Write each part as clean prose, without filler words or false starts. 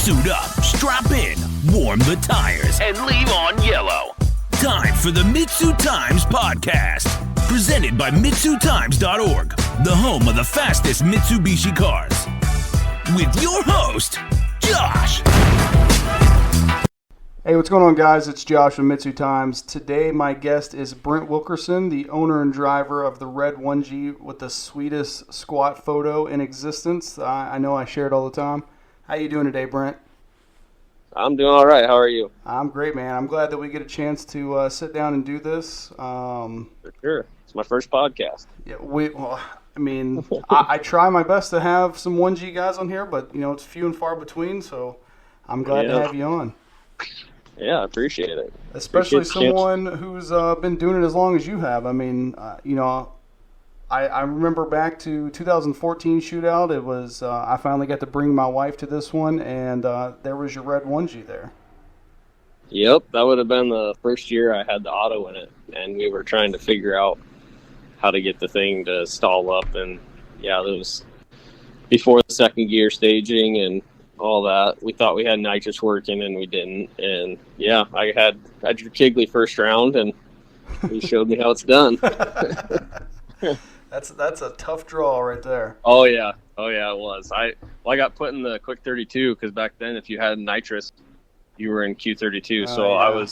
Suit up, strap in, warm the tires, and leave on yellow. Time for the MitsuTimes podcast, presented by MitsuTimes.org, the home of the fastest Mitsubishi cars. With your host, Josh. Hey, what's going on, guys? It's Josh from MitsuTimes. Today, my guest is Brent Wilkerson, the owner and driver of the red 1G with the sweetest squat photo in existence. I know I share it all the time. How you doing today, Brent? I'm doing all right. How are you? I'm great, man. I'm glad that we get a chance to sit down and do this. For sure. It's my first podcast. Yeah, I try my best to have some 1G guys on here, but, it's few and far between, so I'm glad to have you on. Yeah, I appreciate it. Especially someone who's been doing it as long as you have. I mean, I remember back to 2014 shootout. It was I finally got to bring my wife to this one, and there was your red 1G there. Yep, that would have been the first year I had the auto in it, and we were trying to figure out how to get the thing to stall up. And yeah, it was before the second gear staging and all that. We thought we had nitrous working, and we didn't. And yeah, I had your Kigley first round, and he showed me how it's done. That's a tough draw right there. Oh yeah, it was. I got put in the quick 32 because back then, if you had nitrous, you were in Q32. So yeah.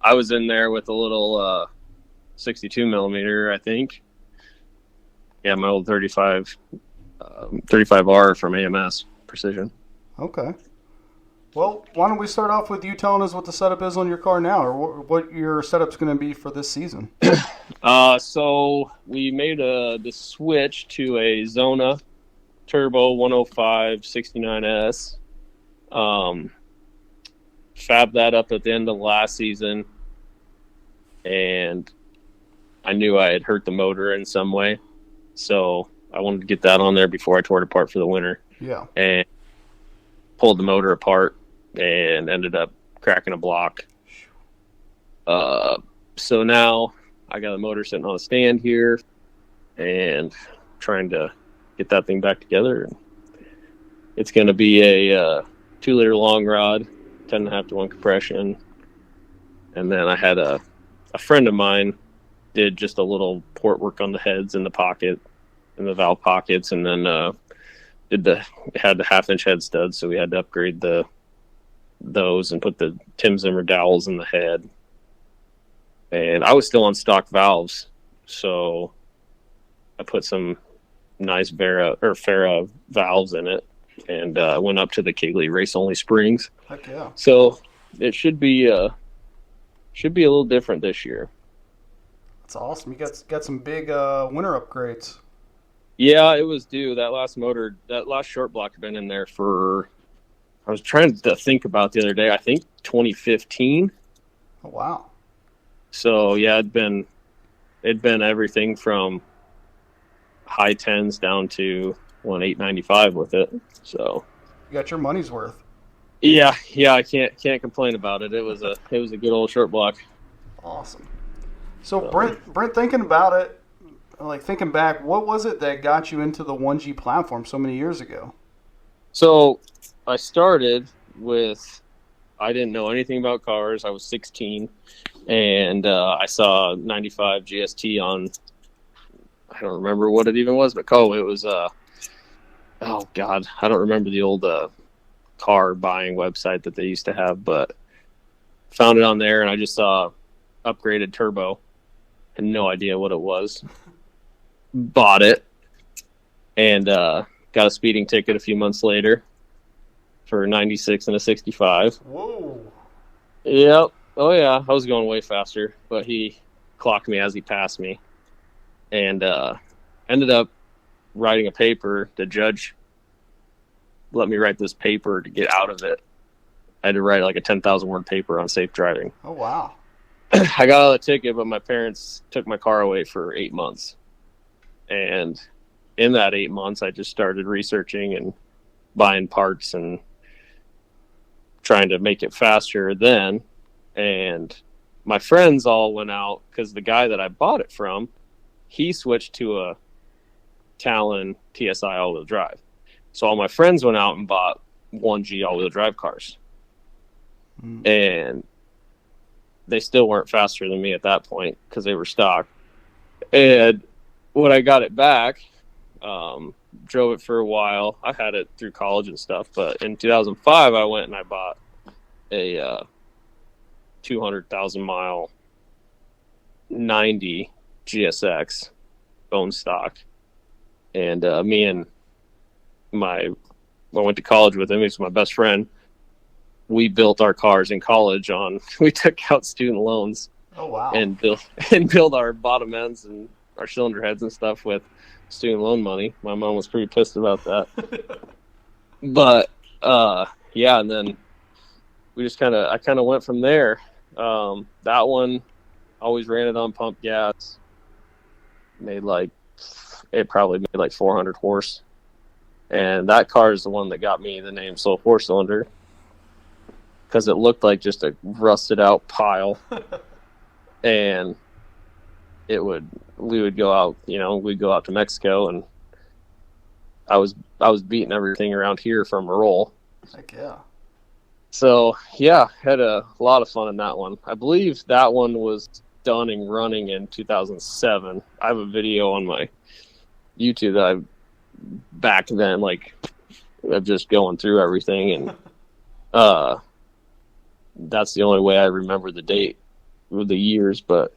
I was in there with a little 62 millimeter, I think. Yeah, my old 35R from AMS Precision. Okay. Well, why don't we start off with you telling us what the setup is on your car now, or what your setup's going to be for this season? So we made the switch to a Zona Turbo 105 69S. Fabbed that up at the end of last season, and I knew I had hurt the motor in some way, so I wanted to get that on there before I tore it apart for the winter. Yeah. And pulled the motor apart and ended up cracking a block. So now I got a motor sitting on a stand here and trying to get that thing back together. It's going to be a 2-liter long rod, 10.5 to 1 compression. And then I had a friend of mine did just a little port work on the heads in the pocket, in the valve pockets, and then had the 1/2-inch head studs, so we had to upgrade those and put the Tim Zimmer dowels in the head. And I was still on stock valves, so I put some nice Farah valves in it, and went up to the Kigley race only springs. Heck yeah! So it should be a little different this year. That's awesome. You got some big winter upgrades. Yeah, it was due. That last short block had been in there for, I was trying to think about the other day, I think 2015. Oh, wow. So, yeah, it'd been everything from high 10s down to 895 with it. So you got your money's worth. Yeah, I can't complain about it. It was a good old short block. Awesome. So Brent, thinking about it, like thinking back, what was it that got you into the 1G platform so many years ago? So I started with, I didn't know anything about cars. I was 16, and I saw 95 GST on, I don't remember what it even was, but it was, oh God, I don't remember the old car buying website that they used to have, but found it on there, and I just saw upgraded turbo. Had no idea what it was. Bought it, and got a speeding ticket a few months later for 96 and a 65. Whoa. Yep. Oh yeah, I was going way faster, but he clocked me as he passed me, and ended up writing a paper. The judge let me write this paper to get out of it. I had to write like a 10,000 word paper on safe driving. Oh wow. I got out of the ticket, but my parents took my car away for 8 months. And in that 8 months, I just started researching and buying parts and trying to make it faster then. And my friends all went out because the guy that I bought it from, he switched to a Talon TSI all-wheel drive. So all my friends went out and bought 1G all-wheel drive cars. And they still weren't faster than me at that point because they were stock. And when I got it back, drove it for a while. I had it through college and stuff, but in 2005, I went and I bought a 200,000 mile 90 GSX bone stock. And me and I went to college with him. He was my best friend. We built our cars in college we took out student loans. Oh, wow. And build our bottom ends and our cylinder heads and stuff with student loan money. My mom was pretty pissed about that. But yeah, and then we just I kind of went from there. That one always ran it on pump gas. It probably made like 400 horse. And that car is the one that got me the name Soul Four Cylinder, because it looked like just a rusted out pile. And we would go out, we'd go out to Mexico, and I was beating everything around here from a roll. Heck yeah. So yeah, had a lot of fun in that one. I believe that one was done and running in 2007. I have a video on my YouTube that back then, of just going through everything, and that's the only way I remember the date with the years. But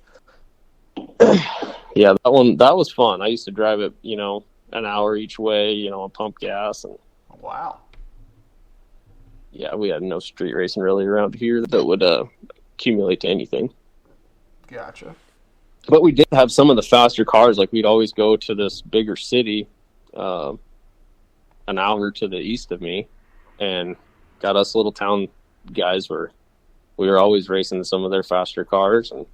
yeah, that was fun. I used to drive it, an hour each way, on pump gas. And wow. Yeah, we had no street racing really around here that would accumulate to anything. Gotcha. But we did have some of the faster cars. We'd always go to this bigger city, an hour to the east of me, and got us little town guys where we were always racing some of their faster cars, and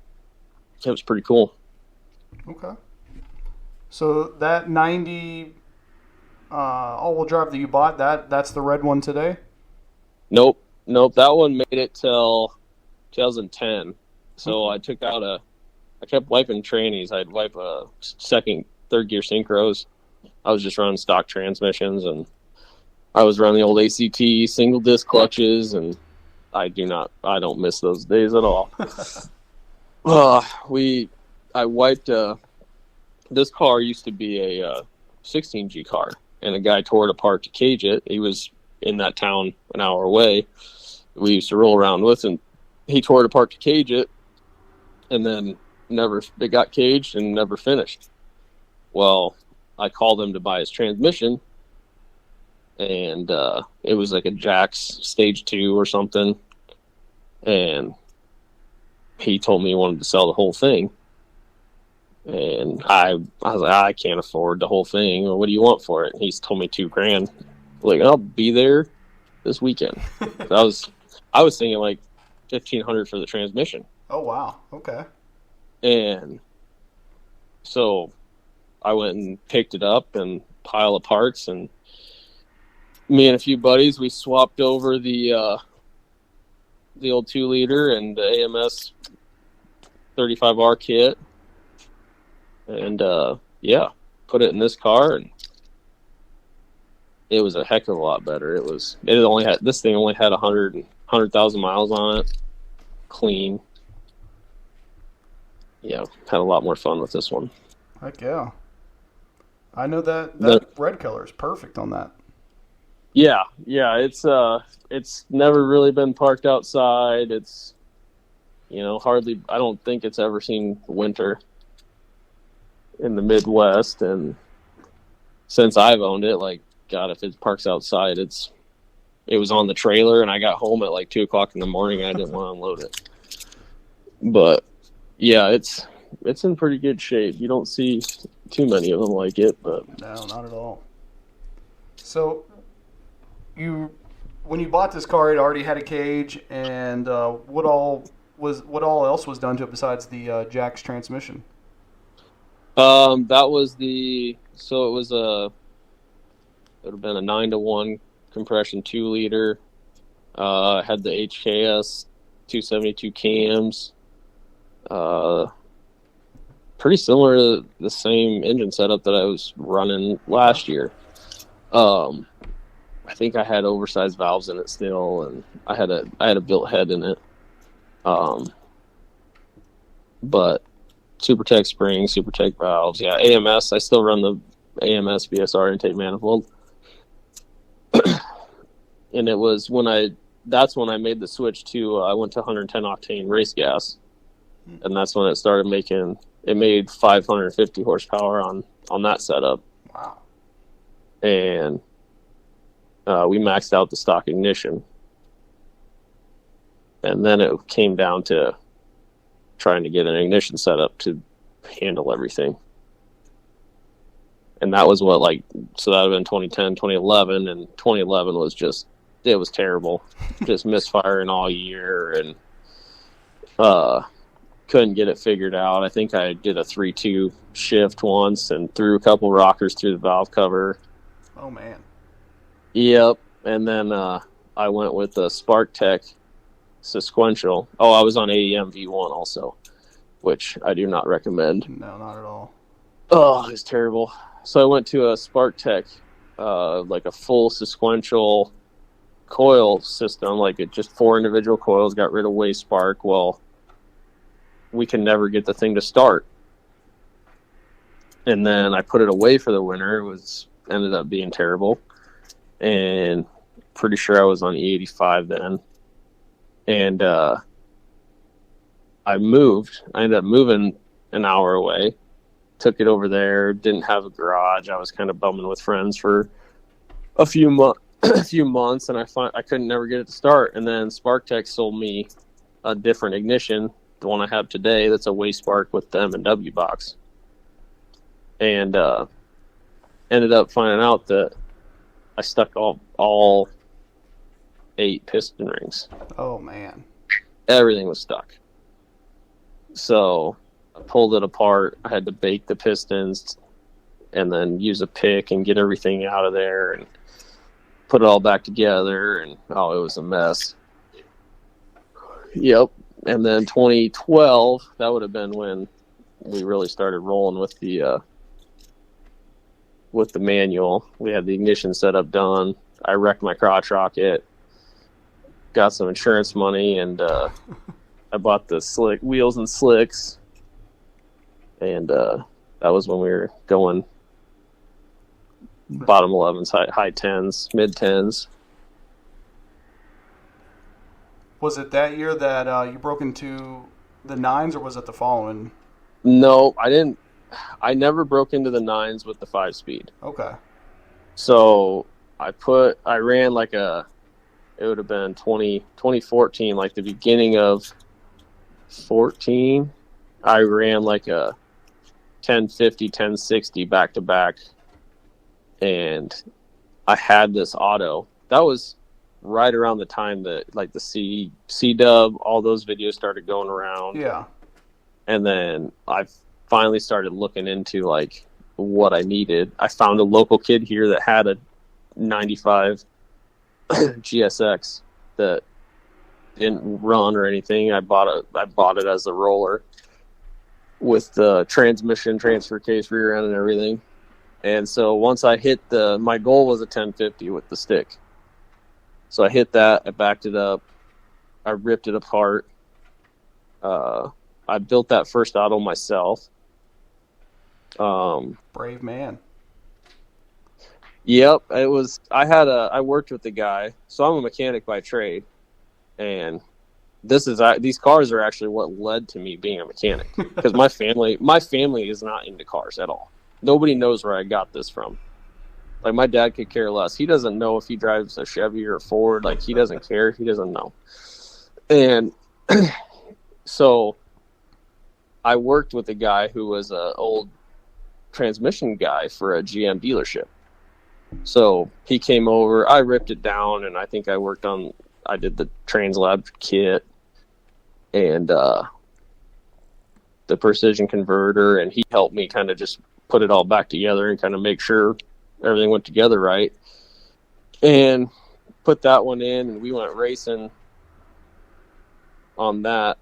it was pretty cool. Okay. So that 90 all-wheel drive that you bought, that's the red one today? Nope. That one made it till 2010. So I kept wiping trannies. I'd wipe second, third gear synchros. I was just running stock transmissions, and I was running the old ACT single disc clutches, and I don't miss those days at all. I wiped, this car used to be a 16G car, and a guy tore it apart to cage it. He was in that town an hour away. We used to roll around with, and he tore it apart to cage it, and then it got caged and never finished. Well, I called him to buy his transmission, and it was like a Jax Stage 2 or something, and he told me he wanted to sell the whole thing. And I was like, I can't afford the whole thing. What do you want for it? And he's told me $2,000. I'll be there this weekend. I was thinking $1,500 for the transmission. Oh wow. Okay. And so I went and picked it up and pile of parts, and me and a few buddies, we swapped over the old 2-liter and the AMS 35R kit, and put it in this car, and it was a heck of a lot better. This thing only had 100,000 miles on it, clean. Yeah, had a lot more fun with this one. Heck yeah. I know that red color is perfect on that. Yeah, it's never really been parked outside. It's, hardly, I don't think it's ever seen winter in the Midwest, and since I've owned it, God, if it parks outside, it was on the trailer, and I got home at 2:00 in the morning, and I didn't want to unload it. But yeah, it's in pretty good shape. You don't see too many of them like it, but no, not at all. So when you bought this car, it already had a cage, and what all else was done to it besides the Jax transmission? That was it would have been a 9-to-1 compression 2-liter. Had the HKS 272 cams. Pretty similar to the same engine setup that I was running last year. I think I had oversized valves in it still, and I had a built head in it. But SuperTech springs, SuperTech valves, yeah. AMS, I still run the AMS VSR intake manifold. And it was that's when I made the switch to, I went to 110 octane race gas. And that's when it made 550 horsepower on that setup. Wow. And we maxed out the stock ignition. And then it came down to trying to get an ignition setup to handle everything. And that was so that would have been 2010, 2011, and 2011 was it was terrible. Just misfiring all year, and couldn't get it figured out. I think I did a 3-2 shift once and threw a couple rockers through the valve cover. Oh, man. Yep. And then I went with a SparkTech sequential. Oh, I was on AEM V1 also, which I do not recommend. No, not at all. Oh, it's terrible. So I went to a SparkTech, like a full sequential coil system, like it just 4 individual coils, got rid of waste spark. Well, we can never get the thing to start. And then I put it away for the winter. It ended up being terrible. And pretty sure I was on E85 then. And I ended up moving an hour away, took it over there, didn't have a garage. I was kind of bumming with friends for a few months, and I couldn't never get it to start. And then SparkTech sold me a different ignition, the one I have today, that's a waste spark with the M&W box. And ended up finding out that I stuck all 8 piston rings. Oh, man. Everything was stuck. So I pulled it apart. I had to bake the pistons and then use a pick and get everything out of there and put it all back together. And, it was a mess. Yep. And then 2012, that would have been when we really started rolling with the manual. We had the ignition setup done. I wrecked my crotch rocket, got some insurance money, and I bought the slick wheels and slicks. And that was when we were going bottom 11s, high 10s, mid 10s. Was it that year that you broke into the 9s, or was it the following? No, I didn't. I never broke into the 9s with the 5-speed. Okay. So I ran like it would have been 2014, like the beginning of 14. I ran like a 1050, 1060 back to back. And I had this auto. That was right around the time that like the C-Dub, all those videos started going around. Yeah. And then I finally started looking into like what I needed. I found a local kid here that had a 95 GSX that didn't run or anything. I bought it as a roller with the transmission, transfer case, rear end, and everything. And so once I hit my goal was a 1050 with the stick. So I hit that, I backed it up, I ripped it apart. I built that first auto myself. Brave man. Yep, I worked with the guy, so I'm a mechanic by trade, and these cars are actually what led to me being a mechanic, because my family is not into cars at all. Nobody knows where I got this from. Like, my dad could care less. He doesn't know if he drives a Chevy or a Ford. Like, he doesn't care. He doesn't know. And so I worked with a guy who was an old transmission guy for a GM dealership. So he came over, I ripped it down, and I think I did the TransLab kit and the precision converter, and he helped me kind of just put it all back together and kind of make sure everything went together right. And put that one in, and we went racing on that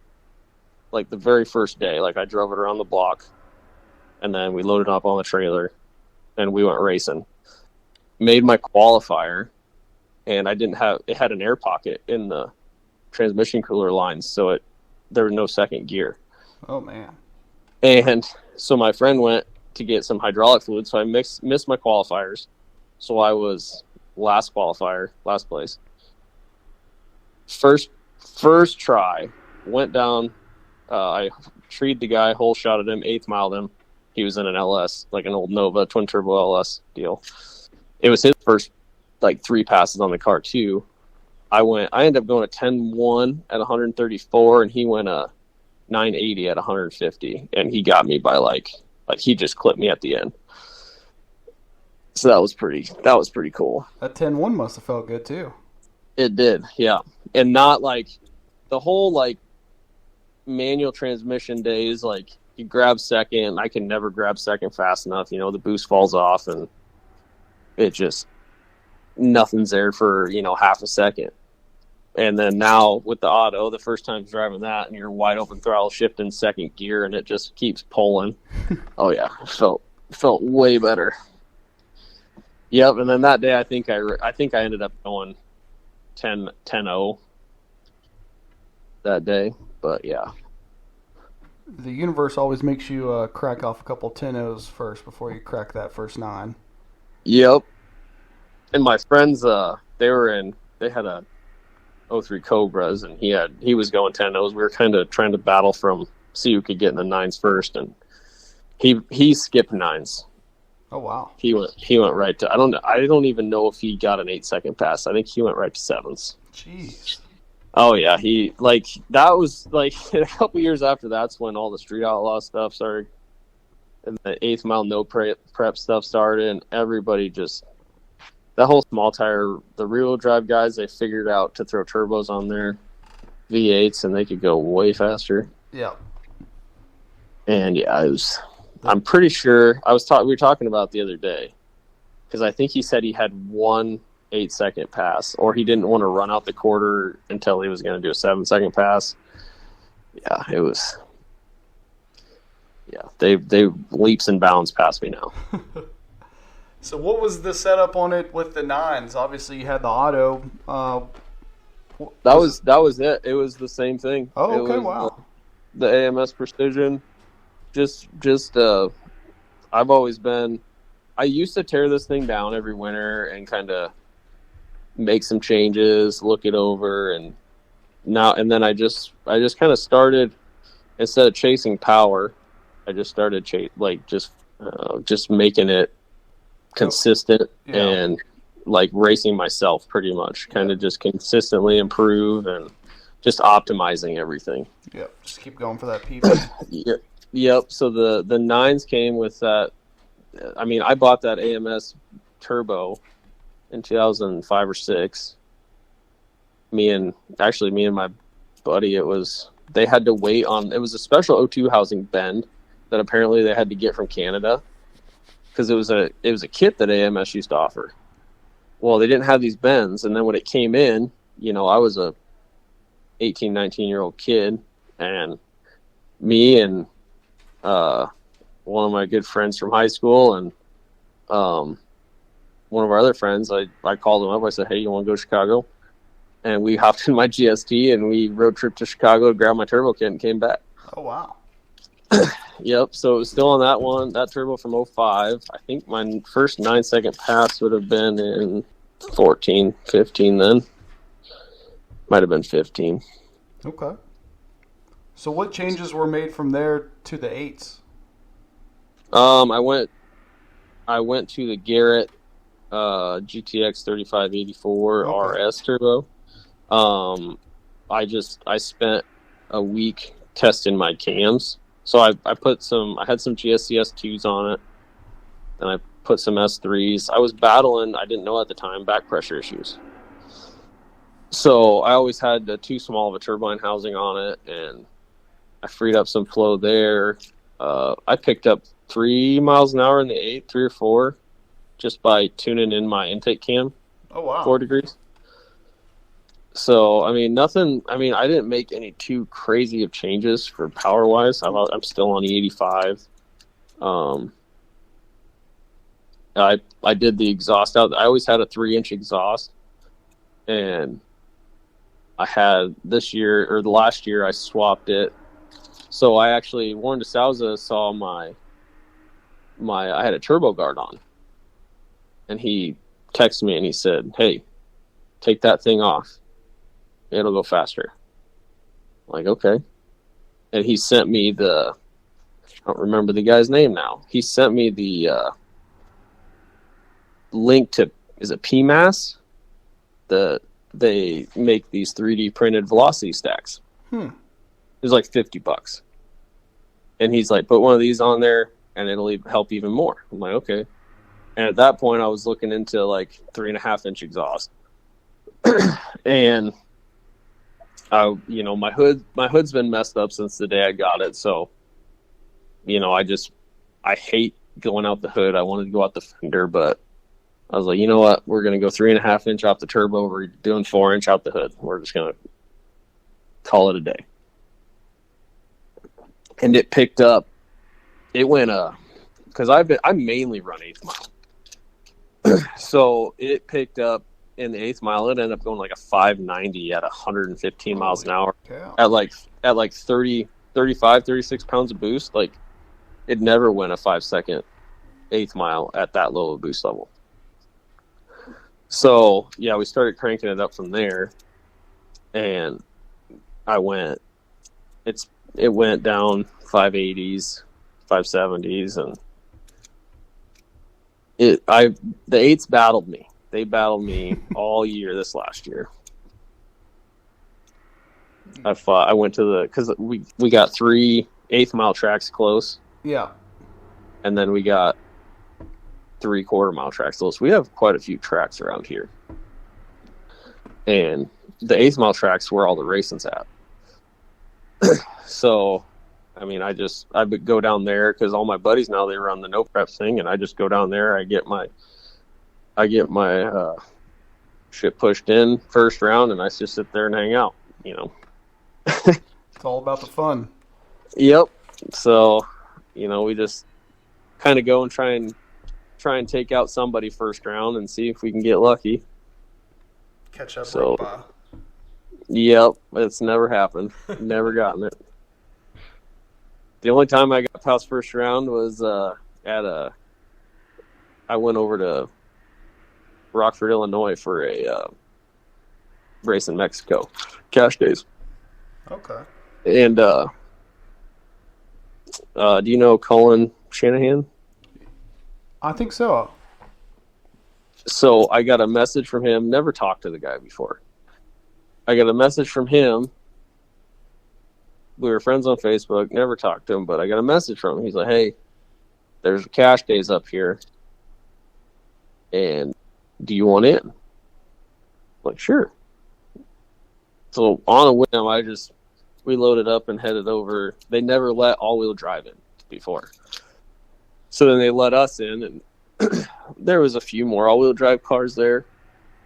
like the very first day. Like, I drove it around the block, and then we loaded up on the trailer, and we went racing. Made my qualifier, and it had an air pocket in the transmission cooler lines, so there was no second gear. Oh man. And so my friend went to get some hydraulic fluid, so I missed my qualifiers. So I was last place. First try, went down. I treed the guy, hole shot at him, 8th miled him. He was in an LS, like an old Nova twin turbo LS deal. It was his first 3 passes on the car too. I ended up going a 10-1 at 134, and he went a 980 at 150, and he got me by he just clipped me at the end. So that was pretty cool. That 10-1 must have felt good too. It did, yeah. And not the whole manual transmission days, you grab second. I can never grab second fast enough. The boost falls off, and it just nothing's there for half a second. And then now with the auto, the first time driving that, and you're wide open throttle shift in second gear, and it just keeps pulling. Oh yeah, it felt way better. Yep. And then that day, I think I ended up going 10-0 that day. But yeah, the universe always makes you crack off a couple 10-0s first before you crack that first 9. Yep. And my friends, they had a 03 Cobras, and he was going 10-0s. We were kind of trying to battle see who could get in the 9s first, and he skipped 9s. Oh wow. He went right to, I don't even know if he got an 8-second pass. I think he went right to 7s. Jeez. Oh yeah, he that was a couple years after that's when all the street outlaw stuff started, and the 8th mile no prep stuff started, and everybody just, that whole small tire, the rear-wheel drive guys, they figured out to throw turbos on their V8s, and they could go way faster. Yeah. And yeah, I'm pretty sure we were talking about the other day, because I think he said he had one 8-second pass, or he didn't want to run out the quarter until he was going to do a 7-second pass. Yeah, it was. Yeah, they leaps and bounds past me now. So what was the setup on it with the 9s? Obviously, you had the auto. That was it. It was the same thing. Oh, okay, wow. The AMS Precision. Just I've always been. I used to tear this thing down every winter and kind of make some changes, look it over, and then I just kind of started, instead of chasing power, I just started just making it consistent. Yeah. And racing myself pretty much, kind of just consistently improve and just optimizing everything. Yep, just keep going for that PV. Yep. So the 9s came with that. I mean, I bought that AMS turbo in 2005 or 6. Me and my buddy, they had to wait on, it was a special O2 housing bend that apparently they had to get from Canada, because it was a kit that AMS used to offer. Well, they didn't have these bends, and then when it came in, I was a 18, 19-year-old kid, and me and one of my good friends from high school and one of our other friends, I called him up. I said, hey, you want to go to Chicago? And we hopped in my GST and we road tripped to Chicago, grabbed my turbo kit, and came back. Oh, wow. Yep, so it was still on that one, that turbo from 05. I think my first 9-second pass would have been in 14, 15 then. Might have been 15. Okay. So what changes were made from there to the 8s? I went to the Garrett GTX 3584 RS turbo. I spent a week testing my cams. So I had some GSCS 2s on it, and I put some S3s. I was battling, I didn't know at the time, back pressure issues. So I always had too small of a turbine housing on it, and I freed up some flow there. I picked up 3 miles an hour in the 8, 3 or 4, just by tuning in my intake cam. Oh, wow. 4 degrees. So, I didn't make any too crazy of changes for power-wise. I'm still on E85. I did the exhaust out. I always had a 3-inch exhaust, and I had this year, or the last year, I swapped it. So I actually, Warren DeSouza saw I had a turbo guard on, and he texted me and he said, "Hey, take that thing off. It'll go faster." I'm like, okay. And he sent me I don't remember the guy's name now. He sent me the link to, is it PMAS? They make these 3D printed velocity stacks. It was like $50. And he's like, put one of these on there and it'll help even more. I'm like, okay. And at that point I was looking into like 3.5-inch exhaust. And my hood's been messed up since the day I got it. So, I hate going out the hood. I wanted to go out the fender, but I was like, you know what? We're going to go 3.5-inch off the turbo. We're doing 4-inch out the hood. We're just going to call it a day. And it picked up. It went, because I mainly run 8th mile. So it picked up in the 8th mile. It ended up going like a 590 at 115 miles an hour at like 30, 35, 36 pounds of boost. Like, it never went a 5-second 8th mile at that low of boost level. So, yeah, we started cranking it up from there, and it went down 580s, 570s, and the 8s battled me. They battled me all year this last year. I went to because we got 3 8th mile tracks close. Yeah. And then we got 3 quarter-mile tracks close. We have quite a few tracks around here. And the 8th mile tracks where all the racing's at. So, I mean, I would go down there because all my buddies now, they run the no prep thing, and I just go down there. I get my shit pushed in first round, and I just sit there and hang out, It's all about the fun. Yep. So, we just kind of go and try and take out somebody first round and see if we can get lucky. Catch up. So, yep, it's never happened. Never gotten it. The only time I got past first round was I went over to Rockford, Illinois for a race in Mexico, cash days. Okay. And do you know Colin Shanahan? I think so. So I got a message from him. Never talked to the guy before. I got a message from him. We were friends on Facebook. Never talked to him, but I got a message from him. He's like, "Hey, there's cash days up here, and do you want in?" I'm like, "Sure." So on a whim, we loaded up and headed over. They never let all-wheel drive in before. So then they let us in, and there was a few more all-wheel drive cars there.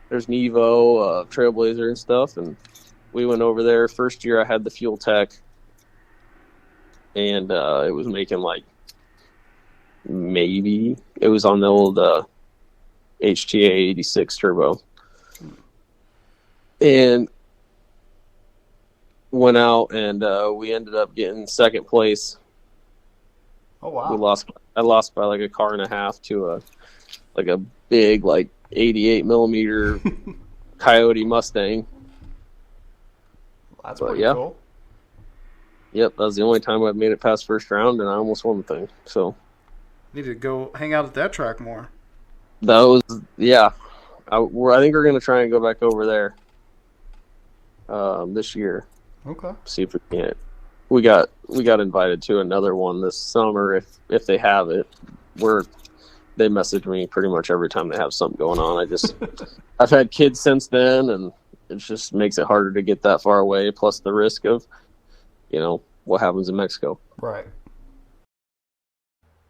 There's an Evo, Trailblazer and stuff, and we went over there. First year I had the Fuel Tech, and it was making like it was on the old HTA 86 turbo. And went out, and we ended up getting second place. Oh wow! I lost by like a car and a half to a big 88 millimeter Coyote Mustang. That's pretty cool. Yep, that was the only time I've made it past first round, and I almost won the thing. So need to go hang out at that track more. That was I think we're gonna try and go back over there this year. Okay. See if we can. We got invited to another one this summer if they have it. They message me pretty much every time they have something going on. I've had kids since then, and it just makes it harder to get that far away. Plus the risk of, what happens in Mexico. Right.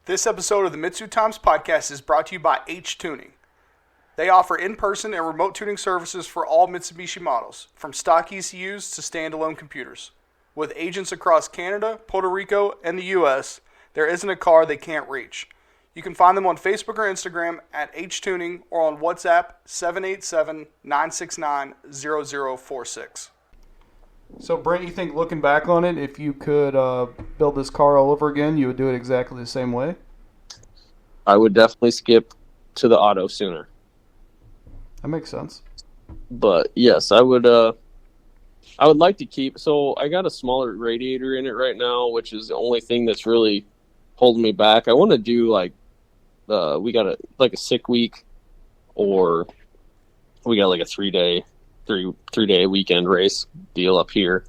This episode of the MitsuTimes podcast is brought to you by H Tuning. They offer in-person and remote tuning services for all Mitsubishi models, from stock ECUs to standalone computers. With agents across Canada, Puerto Rico, and the U.S., there isn't a car they can't reach. You can find them on Facebook or Instagram at HTuning or on WhatsApp 787-969-0046. So, Brent, you think looking back on it, if you could build this car all over again, you would do it exactly the same way? I would definitely skip to the auto sooner. That makes sense. But yes, I would like to keep. So I got a smaller radiator in it right now, which is the only thing that's really holding me back. I want to do like we got a sick week, or we got like a three-day weekend race deal up here.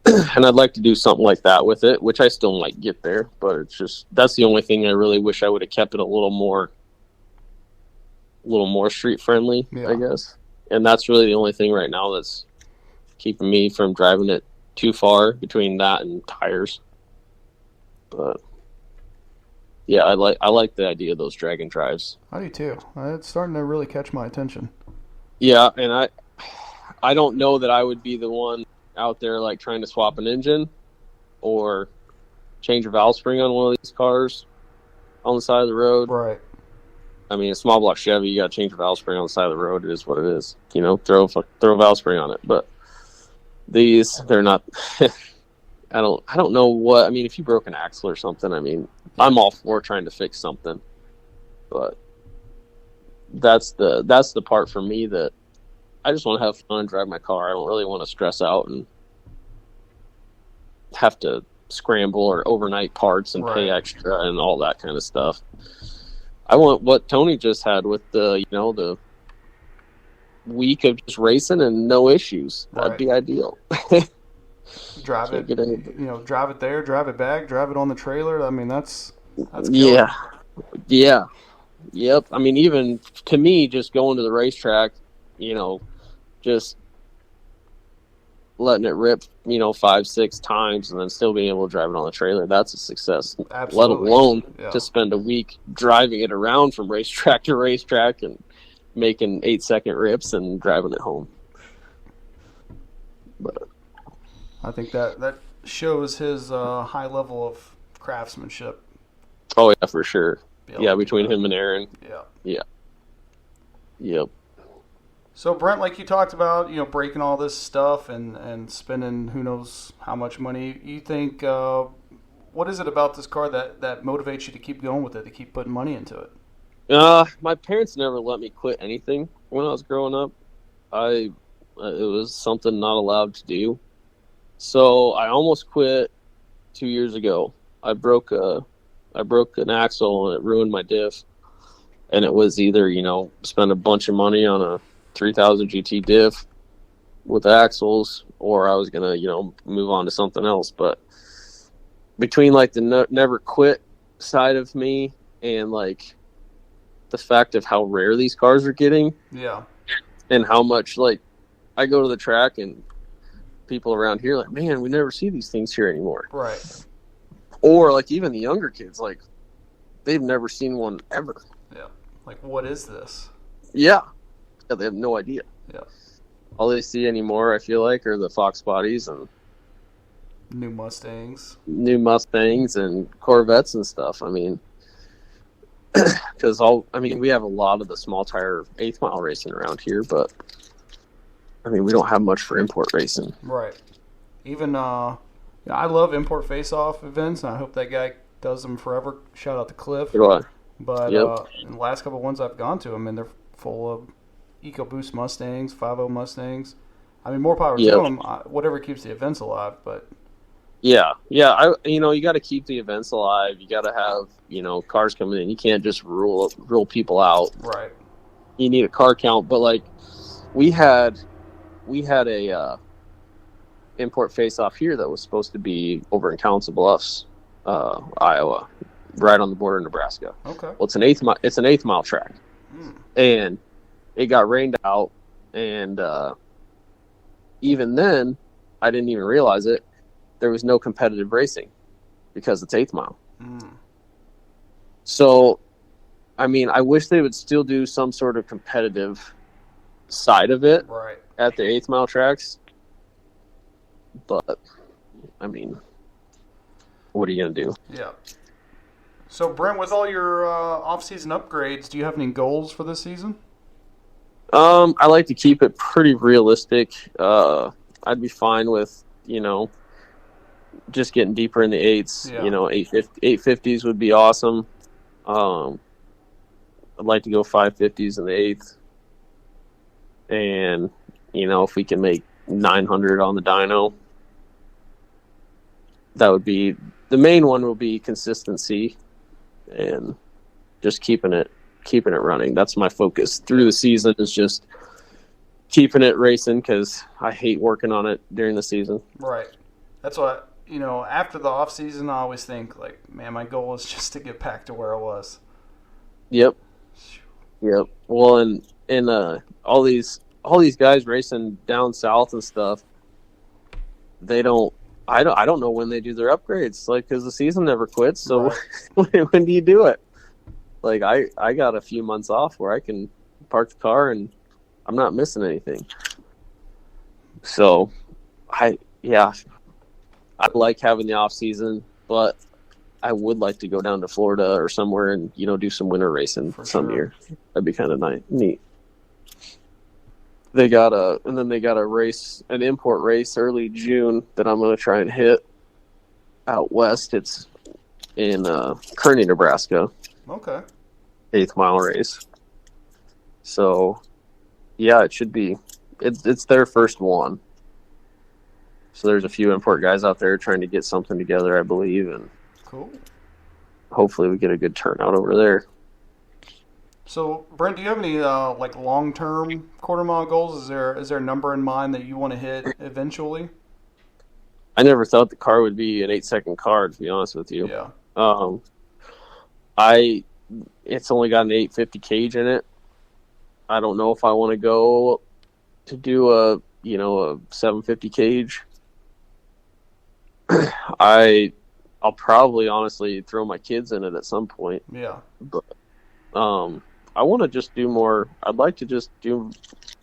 And I'd like to do something like that with it, which I still might get there, but it's just, that's the only thing I really wish I would have kept it a little more street friendly, yeah. I guess. And that's really the only thing right now that's keeping me from driving it too far, between that and tires. But yeah, I like the idea of those drag and drives. I do too. It's starting to really catch my attention. Yeah, and I don't know that I would be the one out there like trying to swap an engine or change a valve spring on one of these cars on the side of the road. Right. I mean, a small block Chevy, you got to change a valve spring on the side of the road. It is what it is. You know, throw a valve spring on it. But these, they're not. I don't know what. I mean, if you broke an axle or something, I mean, I'm all for trying to fix something. But that's the part for me that I just want to have fun and drive my car. I don't really want to stress out and have to scramble or overnight parts and pay extra and all that kind of stuff. I want what Tony just had with the week of just racing and no issues. That'd be ideal. Drive it, drive it there, drive it back, drive it on the trailer. I mean, that's yeah. Yep. I mean, even to me, just going to the racetrack, just letting it rip, 5-6 times and then still being able to drive it on the trailer, that's a success. Absolutely. Let alone to spend a week driving it around from racetrack to racetrack and making 8-second rips and driving it home. But I think that shows his high level of craftsmanship. Oh, yeah, for sure. Yeah, between him and Aaron. Yeah. Yep. So, Brent, like you talked about, breaking all this stuff and spending who knows how much money, you think, what is it about this car that motivates you to keep going with it, to keep putting money into it? My parents never let me quit anything when I was growing up. It was something not allowed to do. So I almost quit 2 years ago. I broke an axle and it ruined my diff. And it was either, spend a bunch of money on a 3000 GT diff with axles, or I was going to, move on to something else. But between like the never quit side of me and like the fact of how rare these cars are getting. Yeah. And how much like I go to the track and people around here like, man, we never see these things here anymore. Right. Or like even the younger kids, like they've never seen one ever. Yeah. Like, what is this? Yeah, they have no idea. Yeah. All they see anymore, I feel like, are the Fox bodies and new Mustangs and Corvettes and stuff. I mean, because we have a lot of the small tire 8th mile racing around here, but I mean, we don't have much for import racing. Right. Even I love import face-off events, and I hope that guy does them forever. Shout out to Cliff. So do I. But in the last couple of ones I've gone to, I mean, they're full of EcoBoost Mustangs, 5.0 Mustangs. I mean, more power to them. Whatever keeps the events alive, but yeah. You got to keep the events alive. You got to have cars coming in. You can't just rule people out. Right. You need a car count, but like we had a import face-off here that was supposed to be over in Council Bluffs, Iowa, right on the border of Nebraska. Okay. Well, it's an 8th mile track, and it got rained out, and even then, I didn't even realize it. There was no competitive racing because it's 8th mile. So, I mean, I wish they would still do some sort of competitive side of it at the 8th mile tracks. But, I mean, what are you going to do? Yeah. So, Brent, with all your off-season upgrades, do you have any goals for this season? I like to keep it pretty realistic. I'd be fine with, just getting deeper in the eights. Yeah. 850s would be awesome. I'd like to go 550s in the eighth. And, if we can make 900 on the dyno, that would be the main one. Will be consistency and just keeping it running. That's my focus through the season, is just keeping it racing, because I hate working on it during the season. Right. That's what, after the off season, I always think, like, man, my goal is just to get back to where I was. Yep. Well, and all these guys racing down south and stuff, I don't know when they do their upgrades, like, because the season never quits. So right. When do you do it? Like, I got a few months off where I can park the car and I'm not missing anything. So I like having the off season, but I would like to go down to Florida or somewhere and, do some winter racing for some year. That'd be kind of neat. They got an import race early June that I'm going to try and hit out west. It's in Kearney, Nebraska. Okay. 8th mile race. So, yeah, it should be. It's their first one. So there's a few import guys out there trying to get something together, I believe, and cool. Hopefully we get a good turnout over there. So, Brent, do you have any long-term quarter-mile goals? Is there a number in mind that you want to hit eventually? I never thought the car would be an 8-second car, to be honest with you. Yeah. It's only got an 850 cage in it. I don't know if I want to go to do a 750 cage. I'll probably honestly throw my kids in it at some point. Yeah. But I want to just do more. I'd like to just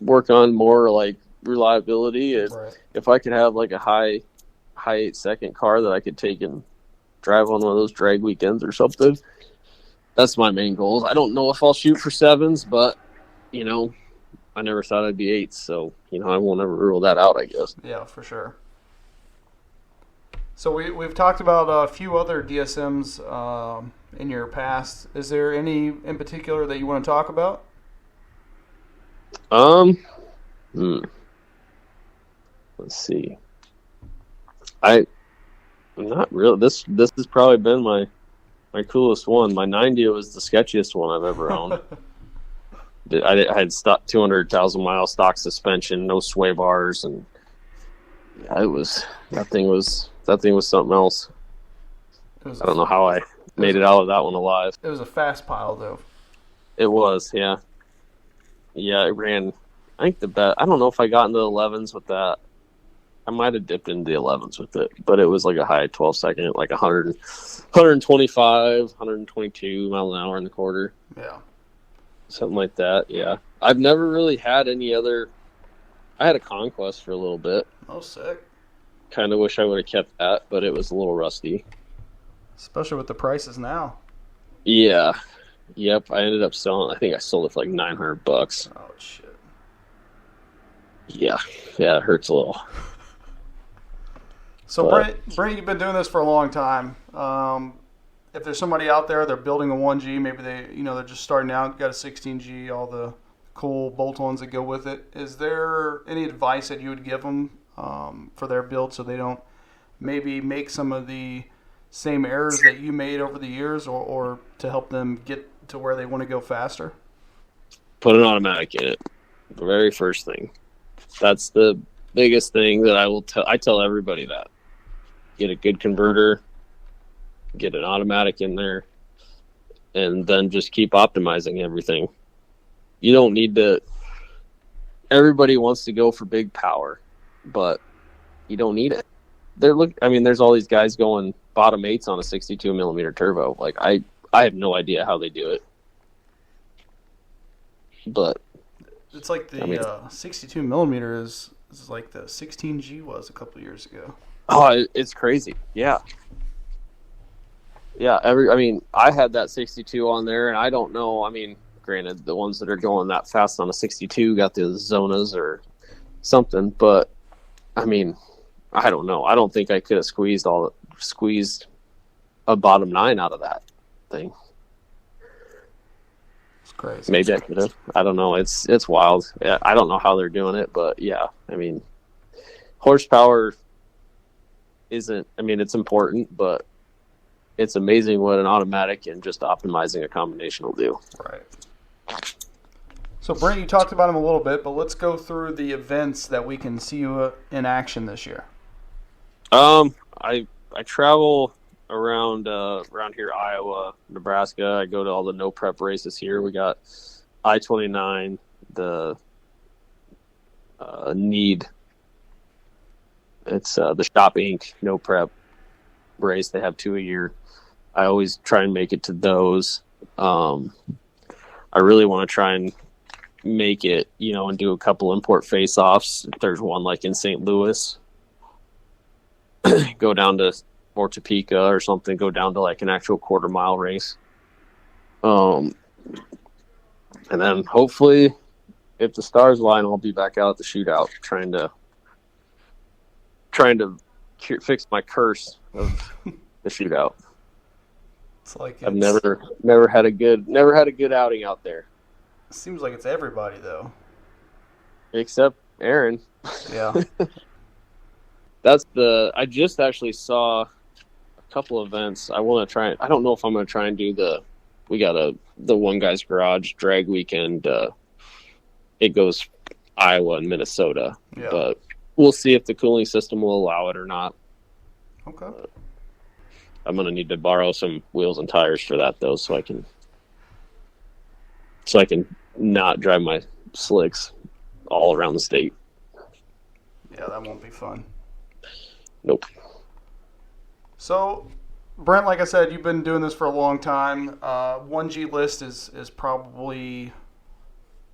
work on more like reliability, and if I could have like a high 8-second car that I could take and drive on one of those drag weekends or something. That's my main goal. I don't know if I'll shoot for 7s, but I never thought I'd be 8s, so I won't ever rule that out, I guess. Yeah, for sure. So we've talked about a few other DSMs in your past. Is there any in particular that you want to talk about? Let's see. I'm not really. This has probably been my coolest one. My 90 was the sketchiest one I've ever owned. I had 200,000 mile stock suspension, no sway bars, and that thing was something else. I don't know how I made it out of that one alive. It was a fast pile, though. It was, yeah. Yeah, it ran. I think the best. I don't know if I got into the 11s with that. I might have dipped into the 11s with it, but it was like a high 12-second, like 125, 122 mile an hour in the quarter. Yeah. Something like that, yeah. I've never really had any other. I had a Conquest for a little bit. Oh, sick. Kind of wish I would have kept that, but it was a little rusty. Especially with the prices now. Yeah. Yep, I ended up selling. I think I sold it for like $900. Oh, shit. Yeah, it hurts a little. So, Brent, you've been doing this for a long time. If there's somebody out there, they're building a 1G, maybe they're just starting out, got a 16G, all the cool bolt-ons that go with it. Is there any advice that you would give them for their build so they don't maybe make some of the same errors that you made over the years, or to help them get to where they want to go faster? Put an automatic in it. The very first thing. That's the biggest thing that I tell everybody that. Get a good converter, get an automatic in there, and then just keep optimizing everything. You don't need to. Everybody wants to go for big power, but you don't need it. There's all these guys going bottom 8s on a 62 millimeter turbo. Like I have no idea how they do it, but it's like the 62 millimeter is like the 16G was a couple years ago. Oh, it's crazy. Yeah. Yeah, I mean, I had that 62 on there, and I don't know. I mean, granted, the ones that are going that fast on a 62 got the zonas or something, but I mean, I don't know. I don't think I could have squeezed a bottom 9 out of that thing. It's crazy. Maybe I could have. I don't know. It's wild. Yeah, I don't know how they're doing it, but yeah, I mean, horsepower isn't. I mean, it's important, but it's amazing what an automatic and just optimizing a combination will do. Right. So, Brent, you talked about them a little bit, but let's go through the events that we can see you in action this year. I travel around here, Iowa, Nebraska. I go to all the no prep races here. We got I-29, the Need. It's the Shop Inc. no prep race. They have 2 a year. I always try and make it to those. I really want to try and make it, and do a couple import face-offs. If there's one like in St. Louis, go down to or Topeka or something, go down to like an actual quarter-mile race. And then hopefully, if the stars line, I'll be back out at the shootout trying to fix my curse of the shootout. It's like I've never had a good outing out there. It seems like it's everybody though, except Aaron. Yeah. I just actually saw a couple events. I want to try. I don't know if I'm going to try and do the One Guy's Garage drag weekend. It goes Iowa and Minnesota, Yeah. But we'll see if the cooling system will allow it or not. Okay. I'm going to need to borrow some wheels and tires for that though, so I can not drive my slicks all around the state. Yeah, that won't be fun. Nope. So, Brent, like I said, you've been doing this for a long time. 1G list is probably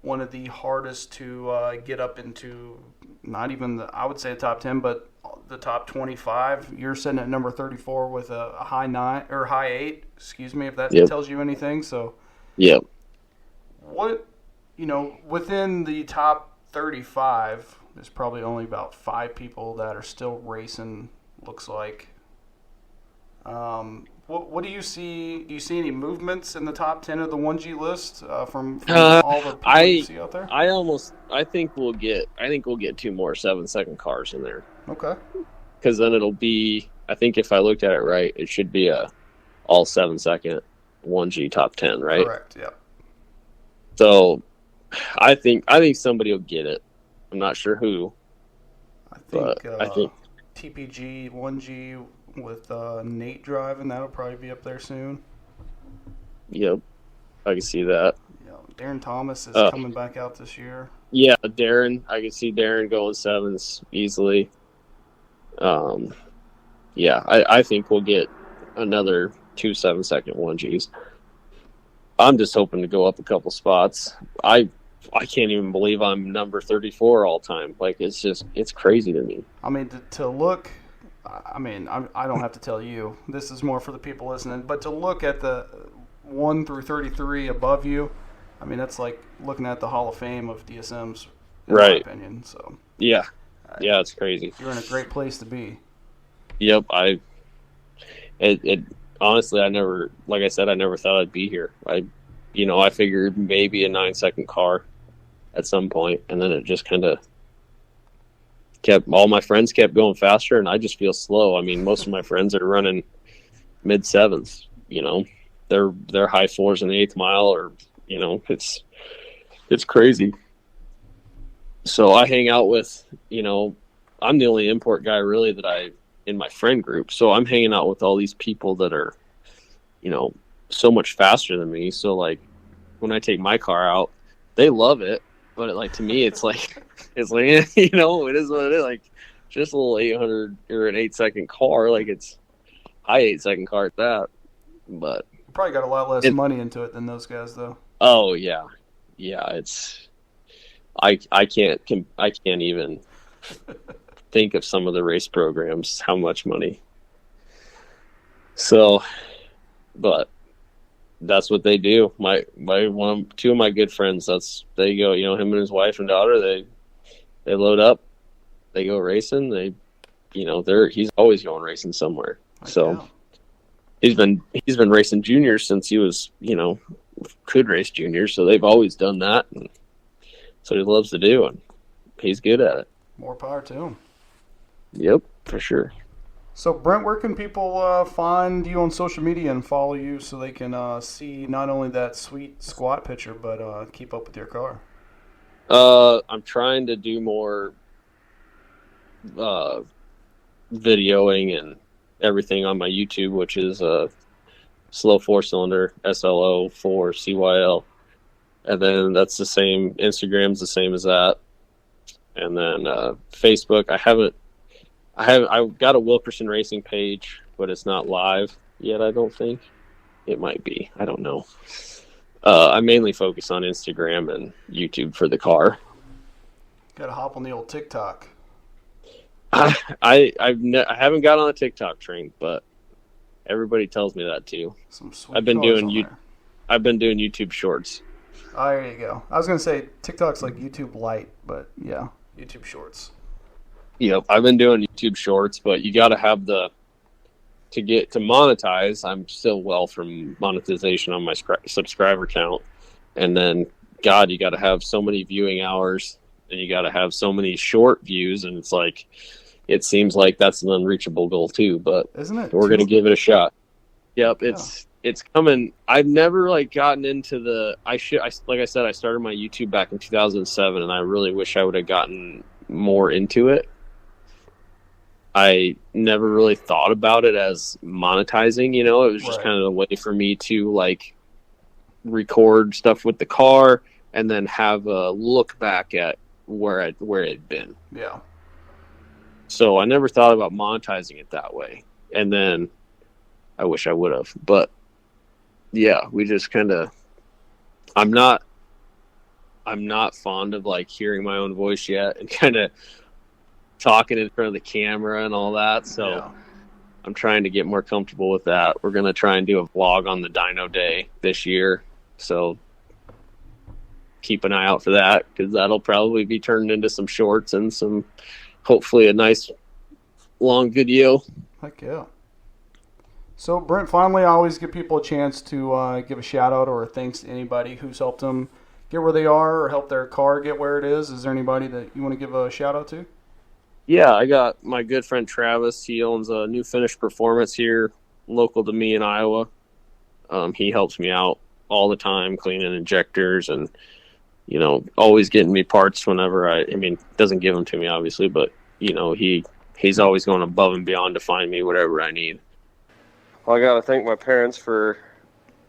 one of the hardest to get up into, not even I would say the top 10, but the top 25. You're sitting at number 34 with a high 9 or high 8, excuse me, if that tells you anything. So, yep. What, within the top 35, there's probably only about 5 people that are still racing, looks like. What do you see? Do you see any movements in the top 10 of the 1G list from all the people you see out there? I think we'll get 2 more 7-second cars in there. Okay. Because then it'll be, I think if I looked at it right, it should be a all 7-second 1G top 10, right? Correct. Yeah. So, I think somebody will get it. I'm not sure who. I think TPG 1G with Nate driving, that'll probably be up there soon. Yep, I can see that. Yeah, Darren Thomas is coming back out this year. Yeah, Darren. I can see Darren going 7s easily. Yeah, I think we'll get another 2 7-second 1Gs. I'm just hoping to go up a couple spots. I can't even believe I'm number 34 all time. Like, it's crazy to me. I mean, to look, I don't have to tell you. This is more for the people listening. But to look at the 1 through 33 above you, I mean, that's like looking at the Hall of Fame of DSMs, in my opinion. So yeah, it's crazy. You're in a great place to be. Yep, honestly, I never thought I'd be here. I figured maybe a 9-second car at some point, and then it just kind of all my friends kept going faster, and I just feel slow. I mean, most of my friends are running mid 7s. They're high 4s in the 8th mile, or it's crazy. So I hang out with, I'm the only import guy really that in my friend group. So I'm hanging out with all these people that are, so much faster than me. So like when I take my car out, they love it. But to me, it's like, it is what it is. Like just a little 800 or an 8-second car. Like it's high 8-second car at that. But you probably got a lot less money into it than those guys though. Oh yeah. Yeah. I can't even think of some of the race programs, how much money. So but that's what they do. Two of my good friends, they go, him and his wife and daughter, they load up, they go racing. He's always going racing somewhere. So he's been racing juniors since he was, could race juniors. So they've always done that. And that's what he loves to do. And he's good at it. More power to him. Yep, for sure. So, Brent, where can people find you on social media and follow you so they can see not only that sweet squat picture, but keep up with your car? I'm trying to do more videoing and everything on my YouTube, which is slow 4-cylinder SLO 4 CYL, and then that's the same. Instagram's the same as that, and then Facebook. I've got a Wilkerson Racing page, but it's not live yet. I don't think it might be. I don't know. I mainly focus on Instagram and YouTube for the car. Got to hop on the old TikTok. I haven't got on the TikTok train, but everybody tells me that too. Some sweet I've been doing YouTube Shorts. Oh, there you go. I was gonna say TikTok's like YouTube Lite, but yeah, YouTube Shorts. Yep, I've been doing YouTube Shorts, but you got to have to get to monetize. I'm still well from monetization on my subscriber count, and then you got to have so many viewing hours, and you got to have so many short views, and it's like it seems like that's an unreachable goal too. But isn't it? We're gonna give it a shot. Yep, it's coming. I've never gotten into like I said, I started my YouTube back in 2007, and I really wish I would have gotten more into it. I never really thought about it as monetizing, it was just kind of a way for me to record stuff with the car and then have a look back at where it had been. Yeah. So I never thought about monetizing it that way. And then I wish I would have, but yeah, we just kind of, I'm not fond of hearing my own voice yet and kind of talking in front of the camera and all that. So yeah. I'm trying to get more comfortable with that. We're going to try and do a vlog on the dyno day this year. So keep an eye out for that, because that'll probably be turned into some shorts and hopefully a nice long video. Heck yeah. So Brent, finally, I always give people a chance to give a shout out or a thanks to anybody who's helped them get where they are or help their car get where it is. Is there anybody that you want to give a shout out to? Yeah, I got my good friend Travis. He owns a New Finish Performance here, local to me in Iowa. He helps me out all the time, cleaning injectors and, always getting me parts whenever doesn't give them to me, obviously, but, he's always going above and beyond to find me whatever I need. Well, I got to thank my parents for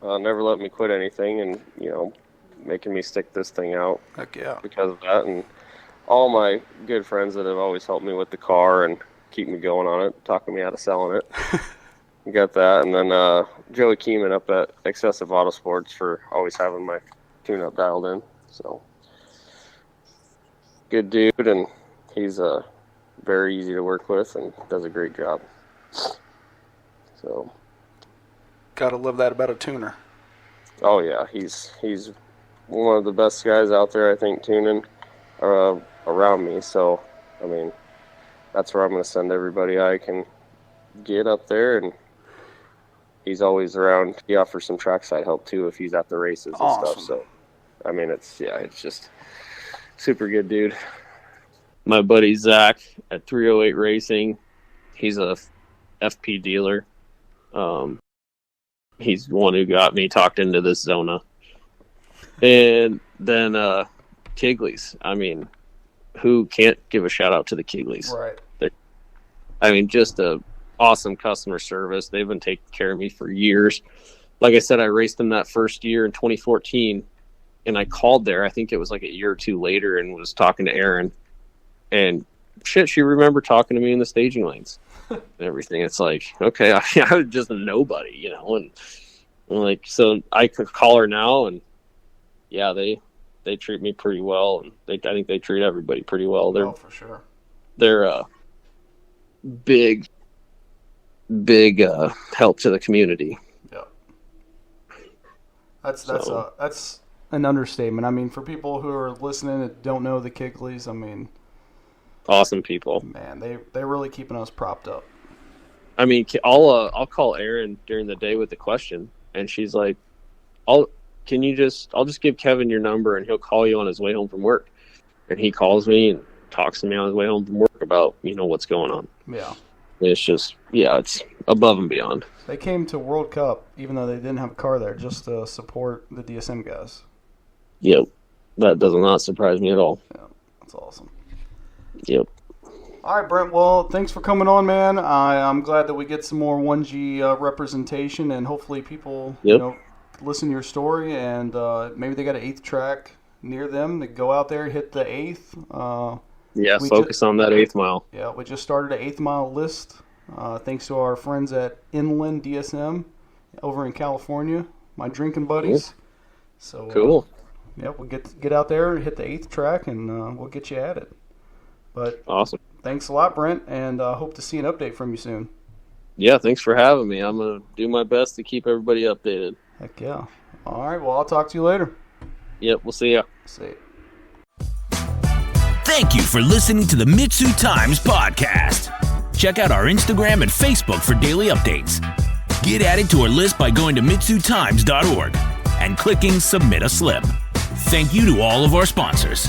never letting me quit anything and, making me stick this thing out. Heck yeah. Because of that, and all my good friends that have always helped me with the car and keep me going on it, talking me out of selling it. You got that. And then Joey Keeman up at Excessive Autosports for always having my tune-up dialed in. So, good dude, and he's very easy to work with and does a great job. So, gotta love that about a tuner. Oh yeah, he's one of the best guys out there, I think, tuning around me. So, that's where I'm going to send everybody I can get up there, and he's always around. He offers some trackside help too if he's at the races and stuff. So, it's just super good, dude. My buddy Zach at 308 Racing, he's a FP dealer. He's the one who got me talked into this Zona. And then Kigley's. Who can't give a shout out to the Kigleys? Right. Just a awesome customer service. They've been taking care of me for years. Like I said, I raced them that first year in 2014, and I called there. I think it was a year or two later, and was talking to Erin. And shit, she remembered talking to me in the staging lanes and everything. It's okay, I was just a nobody, and so I could call her now, and yeah, they treat me pretty well, and I think they treat everybody pretty well. Oh, for sure. They're a big help to the community. Yeah. That's an understatement. I mean, for people who are listening that don't know the Kigleys, I mean, awesome people. Man, they're really keeping us propped up. I mean, I'll call Erin during the day with a question, and she's like, I'll just give Kevin your number, and he'll call you on his way home from work. And he calls me and talks to me on his way home from work about, what's going on. Yeah. It's just, it's above and beyond. They came to World Cup, even though they didn't have a car there, just to support the DSM guys. Yep. That does not surprise me at all. Yeah, that's awesome. Yep. All right, Brent. Well, thanks for coming on, man. I'm glad that we get some more 1G representation, and hopefully people, listen to your story, and maybe they got an 8th track near them. They go out there, hit the 8th. Focus on that 8th mile. Yeah, we just started an 8th mile list, thanks to our friends at Inland DSM over in California, my drinking buddies. Cool. So cool. We'll get out there, hit the 8th track, and we'll get you at it. But awesome. Thanks a lot, Brent, and hope to see an update from you soon. Yeah, thanks for having me. I'm going to do my best to keep everybody updated. Heck yeah. All right, well, I'll talk to you later. Yep, we'll see ya. See ya. Thank you for listening to the MitsuTimes podcast. Check out our Instagram and Facebook for daily updates. Get added to our list by going to MitsuTimes.org and clicking Submit a Slip. Thank you to all of our sponsors.